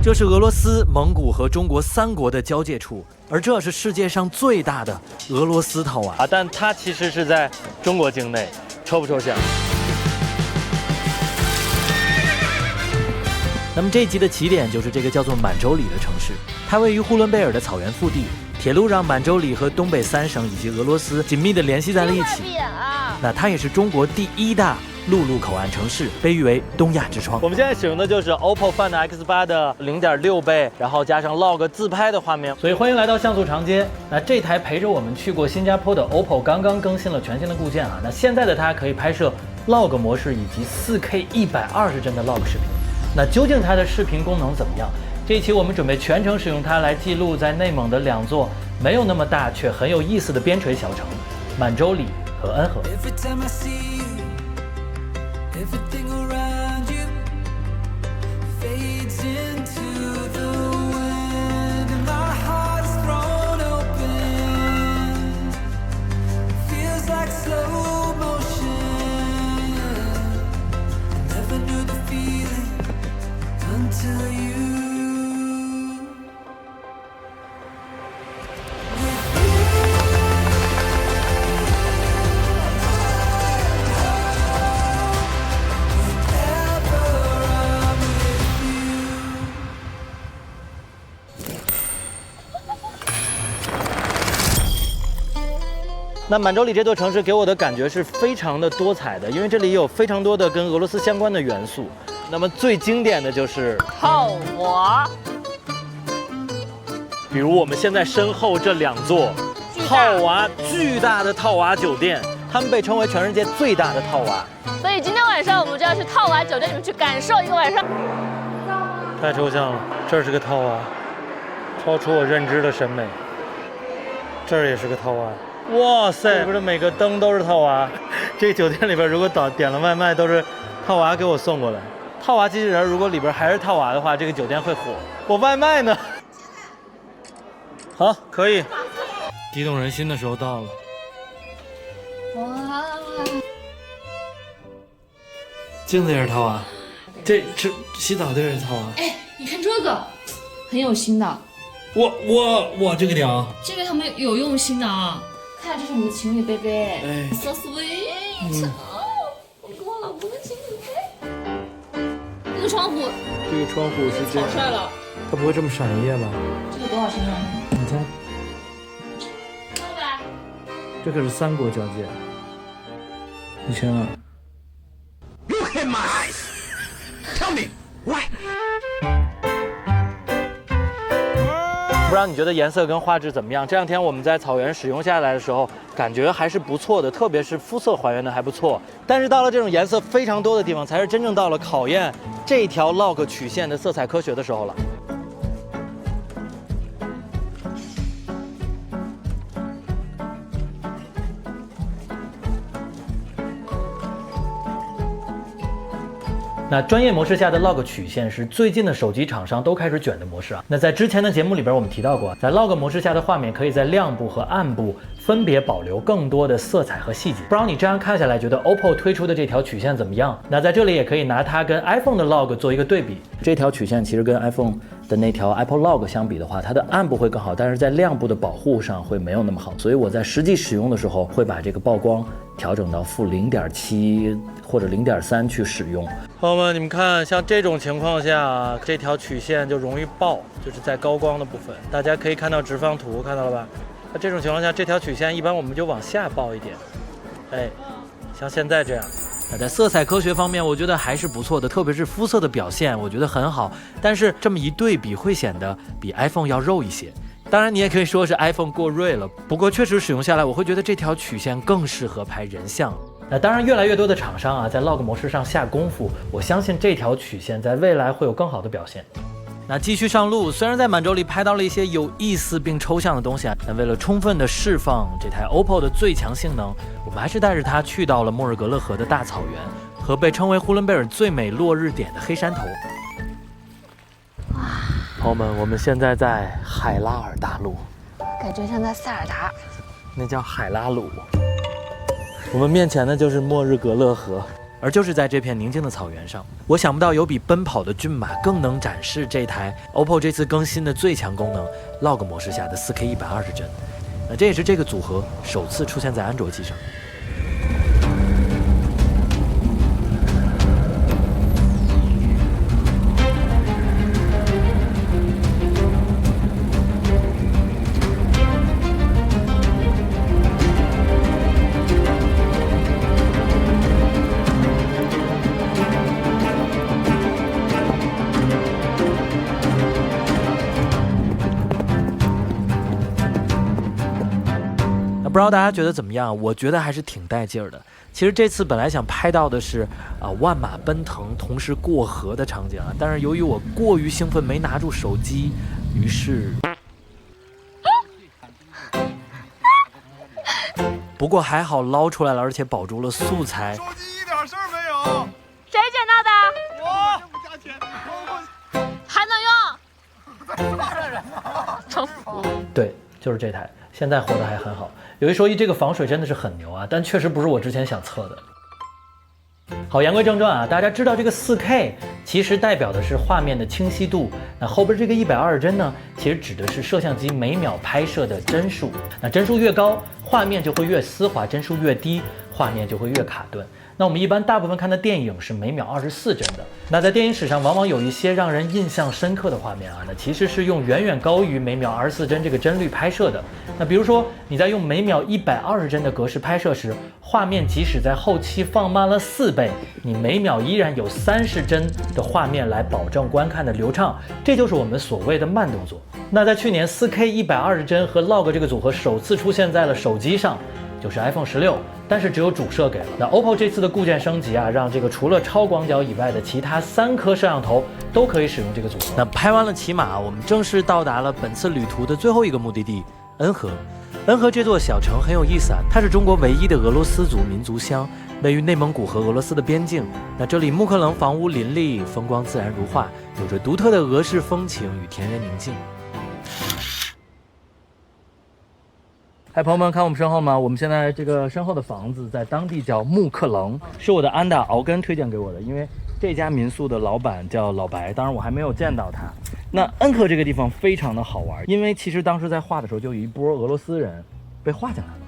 这是俄罗斯、蒙古和中国3国的交界处，而这是世界上最大的俄罗斯套娃啊，但它其实是在中国境内，抽不抽象？那么这一集的起点就是这个叫做满洲里的城市，它位于呼伦贝尔的草原腹地，铁路让满洲里和东北3省以及俄罗斯紧密地联系在了一起。那它也是中国第1大陆路口岸城市，被誉为东亚之窗。我们现在使用的就是 OPPO Find X8的0.6倍，然后加上 log 自拍的画面。所以欢迎来到像素长街。那这台陪着我们去过新加坡的 OPPO 刚刚更新了全新的固件啊。那现在的它可以拍摄 log 模式以及4K 120帧的 log 视频。那究竟它的视频功能怎么样？这一期我们准备全程使用它来记录在内蒙的2座没有那么大却很有意思的边陲小城——满洲里和恩和。Everything around you fades into the wind, and my heart is thrown open. Feels like slow motion. I never knew the feeling until you.那满洲里这座城市给我的感觉是非常的多彩的，因为这里有非常多的跟俄罗斯相关的元素。那么最经典的就是套娃，比如我们现在身后这2座巨大的套娃酒店，它们被称为全世界最大的套娃。所以今天晚上我们就要去套娃酒店里面去感受一个晚上。太抽象了，这是个套娃，超出我认知的审美。这儿也是个套娃。哇塞，不是每个灯都是套娃。这个酒店里边如果点了外卖都是套娃给我送过来。套娃机器人如果里边还是套娃的话，这个酒店会火。我外卖呢？好，可以。激动人心的时候到了。哇！镜子也是套娃，这洗澡的也是套娃。哎，你看这个，很有心的。哇，这个屌！这个他们有用心的啊。看，这是我们的情侣杯杯，哎 ，so sweet，我跟我老公的情侣杯。那个窗户，这个窗户是这好帅了，它不会这么闪夜吧？这个多少升啊？你猜600。这可是3国交界，1200。Look at my eyes. Tell me why. 不知道你觉得颜色跟画质怎么样？这2天我们在草原使用下来的时候，感觉还是不错的，特别是肤色还原的还不错。但是到了这种颜色非常多的地方，才是真正到了考验这条 log 曲线的色彩科学的时候了。那专业模式下的 log 曲线是最近的手机厂商都开始卷的模式啊。那在之前的节目里边我们提到过，在 log 模式下的画面可以在亮部和暗部分别保留更多的色彩和细节。不知道你这样看下来觉得 OPPO 推出的这条曲线怎么样？那在这里也可以拿它跟 iPhone 的 log 做一个对比。这条曲线其实跟 iPhone 的那条 Apple log 相比的话，它的暗部会更好，但是在亮部的保护上会没有那么好。所以我在实际使用的时候会把这个曝光调整到-0.7或者0.3去使用。朋友们，你们看，像这种情况下，这条曲线就容易爆，就是在高光的部分。大家可以看到直放图，看到了吧？那这种情况下，这条曲线一般我们就往下爆一点，哎，像现在这样。那在色彩科学方面，我觉得还是不错的，特别是肤色的表现，我觉得很好。但是这么一对比，会显得比 iPhone 要肉一些。当然，你也可以说是 iPhone 过锐了。不过确实使用下来，我会觉得这条曲线更适合拍人像。那当然，越来越多的厂商啊，在 log 模式上下功夫，我相信这条曲线在未来会有更好的表现。那继续上路，虽然在满洲里拍到了一些有意思并抽象的东西啊，但为了充分的释放这台 OPPO 的最强性能，我们还是带着它去到了莫日格勒河的大草原和被称为呼伦贝尔最美落日点的黑山头。朋友们，我们现在在海拉尔大陆，感觉像在塞尔达。那叫海拉鲁。我们面前的就是莫日格勒河。而就是在这片宁静的草原上，我想不到有比奔跑的骏马更能展示这台 OPPO 这次更新的最强功能 Log 模式下的 4K 120帧。那这也是这个组合首次出现在安卓机上。不知道大家觉得怎么样？我觉得还是挺带劲儿的。其实这次本来想拍到的是万马奔腾同时过河的场景啊，但是由于我过于兴奋没拿住手机，于是不过还好捞出来了，而且保住了素材。手机一点事儿没有。谁捡到的？我不加钱，还能用？成服。对，就是这台，现在活得还很好。有一说一，这个防水真的是很牛啊，但确实不是我之前想测的。好，言归正传啊，大家知道这个 4K 其实代表的是画面的清晰度，那后边这个120帧呢，其实指的是摄像机每秒拍摄的帧数。那帧数越高，画面就会越丝滑；帧数越低，画面就会越卡顿。那我们一般大部分看的电影是每秒24帧的，那在电影史上往往有一些让人印象深刻的画面啊，那其实是用远远高于每秒24帧这个帧率拍摄的。那比如说你在用每秒120帧的格式拍摄时，画面即使在后期放慢了4倍，你每秒依然有30帧的画面来保证观看的流畅，这就是我们所谓的慢动作。那在去年 4K 120帧和 Log 这个组合首次出现在了手机上，就是 iPhone 16，但是只有主摄给了。那 OPPO 这次的固件升级啊，让这个除了超广角以外的其他3颗摄像头都可以使用这个组合。那拍完了骑马，我们正式到达了本次旅途的最后一个目的地——恩和。恩和这座小城很有意思啊，它是中国唯一的俄罗斯族民族乡，位于内蒙古和俄罗斯的边境。那这里木克楞房屋林立，风光自然如画，有着独特的俄式风情与田园宁静。嗨，朋友们，看我们身后吗？我们现在这个身后的房子在当地叫木克楞，是我的安达敖根推荐给我的，因为这家民宿的老板叫老白，当然我还没有见到他。那恩和这个地方非常的好玩，因为其实当时在画的时候就有一波俄罗斯人被划进来了，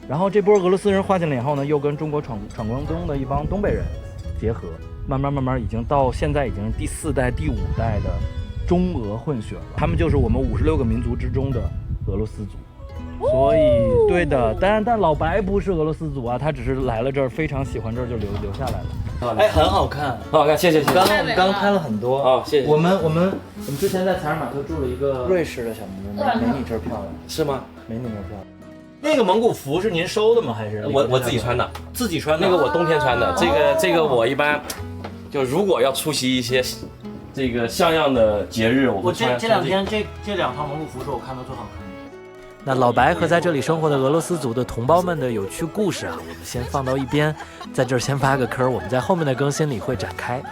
然后这波俄罗斯人划进来以后呢，又跟中国闯关东的一帮东北人结合，慢慢已经到现在已经是第4代、第5代的中俄混血了，他们就是我们56个民族之中的俄罗斯族。所以对的，但老白不是俄罗斯族啊，他只是来了这儿，非常喜欢这儿就留下来了。哎，很好看，很好看，谢谢。我们刚拍了很多哦，谢谢。我们之前在采尔马特住了一个瑞士的小木屋，没你这儿漂亮，是吗？没你这儿漂亮。那个蒙古服是您收的吗？还是我自己穿的？自己穿的。那个我冬天穿的，这个我一般就如果要出席一些这个像样的节日，我会穿。这两天这2套蒙古服是我看到最好看的。那老白和在这里生活的俄罗斯族的同胞们的有趣故事啊，我们先放到一边，在这儿先挖个坑，我们在后面的更新里会展开。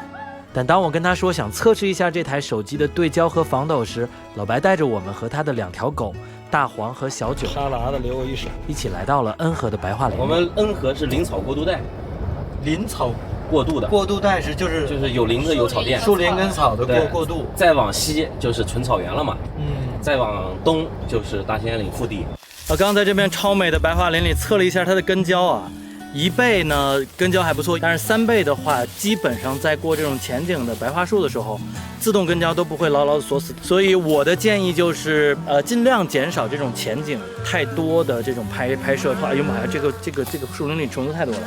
但当我跟他说想测试一下这台手机的对焦和防抖时，老白带着我们和他的2条狗大黄和小九，沙拉的留我一手，一起来到了恩和的白桦林。我们恩和是林草过渡带，林草过渡的过渡带是就是有林子有草甸，树林跟草的过渡，再往西就是纯草原了嘛，再往东就是大兴安岭腹地。刚在这边超美的白桦林里测了一下它的根焦啊，1倍呢根焦还不错，但是3倍的话，基本上在过这种前景的白桦树的时候，自动根焦都不会牢牢的锁死。所以我的建议就是尽量减少这种前景太多的这种拍摄。哎呦妈呀，这个树林里虫子太多了。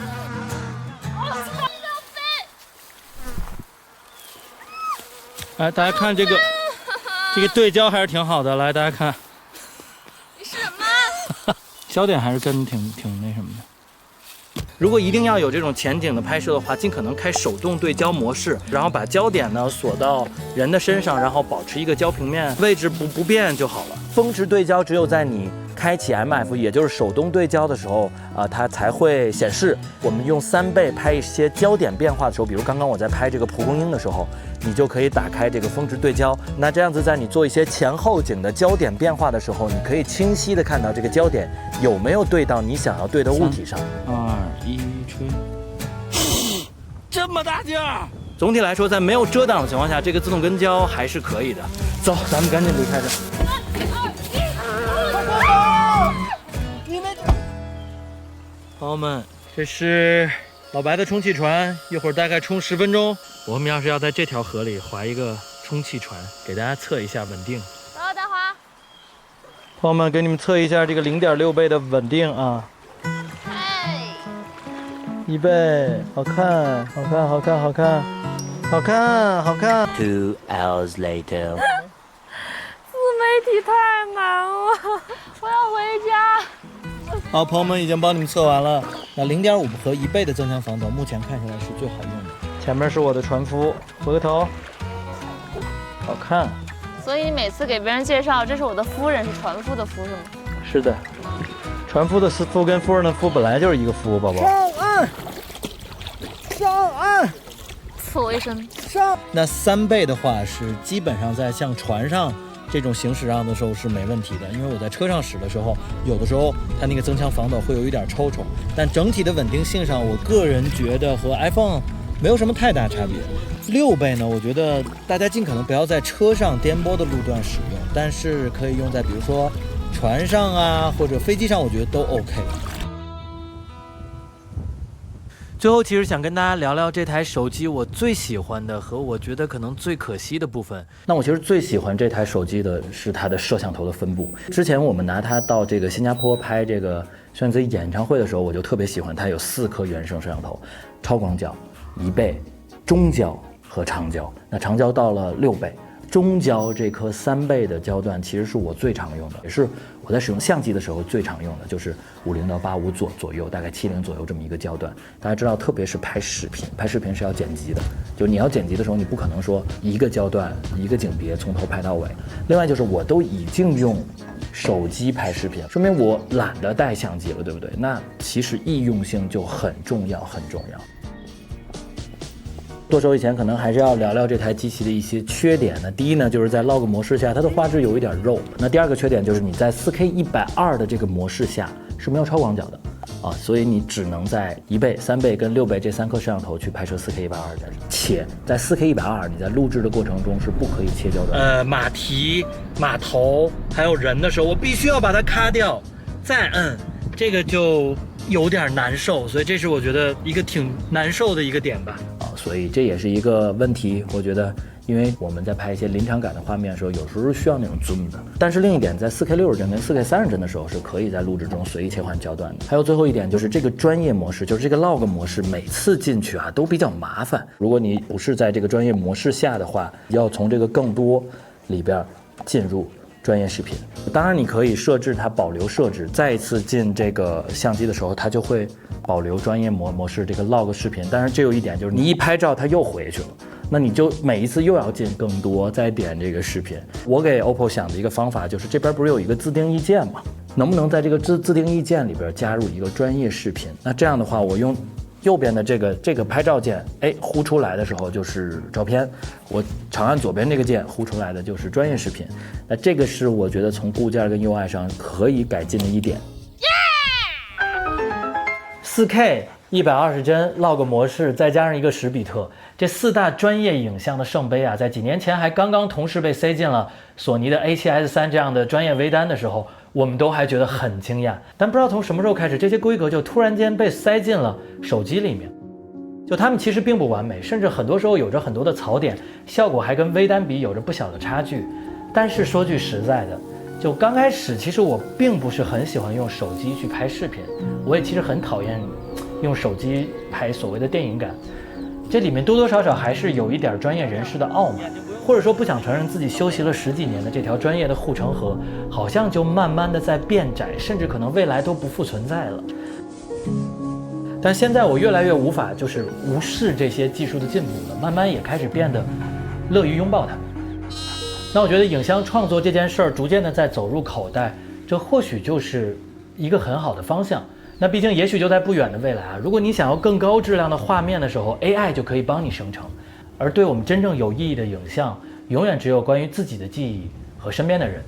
来，大家看这个对焦还是挺好的。来，大家看，你什么？焦点还是跟挺那什么的。如果一定要有这种前景的拍摄的话，尽可能开手动对焦模式，然后把焦点呢锁到人的身上，然后保持一个焦平面位置不变就好了。峰值对焦只有在你开启 MF， 也就是手动对焦的时候它才会显示。我们用3倍拍一些焦点变化的时候，比如刚刚我在拍这个蒲公英的时候，你就可以打开这个峰值对焦。那这样子，在你做一些前后景的焦点变化的时候，你可以清晰的看到这个焦点有没有对到你想要对的物体上。2、1，吹。么大劲儿！总体来说，在没有遮挡的情况下，这个自动跟焦还是可以的。走，咱们赶紧离开这。朋友们，这是老白的充气船，一会儿大概充10分钟。我们要是要在这条河里划一个充气船，给大家测一下稳定。走，大华。朋友们，给你们测一下这个0.6倍的稳定啊。哎1倍，好看，好看，好看，好看，好看，好看。 2 hours later。自媒体太难了，我要回家。好，朋友们已经帮你们测完了。那0.5和1倍的增强防抖，目前看起来是最好用的。前面是我的船夫，回个头，好看。所以你每次给别人介绍，这是我的夫人，是船夫的夫是吗？是的，船夫的夫跟夫人的夫本来就是一个夫，宝宝。上岸，上岸。刺我一身。那3倍的话是基本上在像船上这种行驶上的时候是没问题的，因为我在车上驶的时候，有的时候它那个增强防抖会有一点抽抽，但整体的稳定性上，我个人觉得和 iPhone 没有什么太大差别。6倍呢，我觉得大家尽可能不要在车上颠簸的路段使用，但是可以用在比如说船上啊或者飞机上，我觉得都 OK。最后，其实想跟大家聊聊这台手机我最喜欢的和我觉得可能最可惜的部分。那我其实最喜欢这台手机的是它的摄像头的分布。之前我们拿它到这个新加坡拍这个炫子演唱会的时候，我就特别喜欢它有4颗原生摄像头，超广角、1倍、中焦和长焦。那长焦到了6倍。中焦这颗3倍的焦段其实是我最常用的，也是我在使用相机的时候最常用的，就是50到85左右，大概70左右这么一个焦段。大家知道，特别是拍视频是要剪辑的，就你要剪辑的时候，你不可能说一个焦段一个景别从头拍到尾。另外就是我都已经用手机拍视频，说明我懒得带相机了，对不对？那其实易用性就很重要，很重要。剁手以前可能还是要聊聊这台机器的一些缺点。那第一呢，就是在 log 模式下，它的画质有一点肉。那第二个缺点就是你在 4K 120的这个模式下是没有超广角的啊，所以你只能在1倍、3倍跟6倍这3颗摄像头去拍摄 4K 120，且在 4K 120你在录制的过程中是不可以切焦段。马蹄、马头还有人的时候，我必须要把它咔掉，再摁，这个就有点难受，所以这是我觉得一个挺难受的一个点吧。所以这也是一个问题，我觉得，因为我们在拍一些临场感的画面的时候，有时候是需要那种 zoom 的。但是另一点，在 4K 60帧跟 4K 30帧的时候，是可以在录制中随意切换焦段的。还有最后一点就是这个专业模式，就是这个 log 模式，每次进去啊都比较麻烦。如果你不是在这个专业模式下的话，要从这个更多里边进入专业视频。当然你可以设置它保留设置，再一次进这个相机的时候，它就会保留专业模式这个 log 视频。但是这有一点就是你一拍照它又回去了，那你就每一次又要进更多，再点这个视频。我给 OPPO 想的一个方法就是这边不是有一个自定义键吗？能不能在这个自定义键里边加入一个专业视频？那这样的话，我用右边的这个拍照键，呼出来的时候就是照片，我长按左边这个键，呼出来的就是专业视频。那这个是我觉得从固件跟 UI 上可以改进的一点。4K 120帧 log 模式，再加上一个10比特，这4大专业影像的圣杯啊，在几年前还刚刚同时被塞进了索尼的 A7S3 这样的专业微单的时候，我们都还觉得很惊讶。但不知道从什么时候开始，这些规格就突然间被塞进了手机里面。就它们其实并不完美，甚至很多时候有着很多的槽点，效果还跟微单比有着不小的差距。但是说句实在的，就刚开始其实我并不是很喜欢用手机去拍视频，我也其实很讨厌用手机拍所谓的电影感，这里面多多少少还是有一点专业人士的傲慢，或者说不想承认自己修习了10几年的这条专业的护城河，好像就慢慢的在变窄，甚至可能未来都不复存在了。但现在我越来越无法就是无视这些技术的进步了，慢慢也开始变得乐于拥抱它。那我觉得影像创作这件事儿逐渐的在走入口袋，这或许就是一个很好的方向。那毕竟也许就在不远的未来啊，如果你想要更高质量的画面的时候， AI 就可以帮你生成。而对我们真正有意义的影像，永远只有关于自己的记忆和身边的人。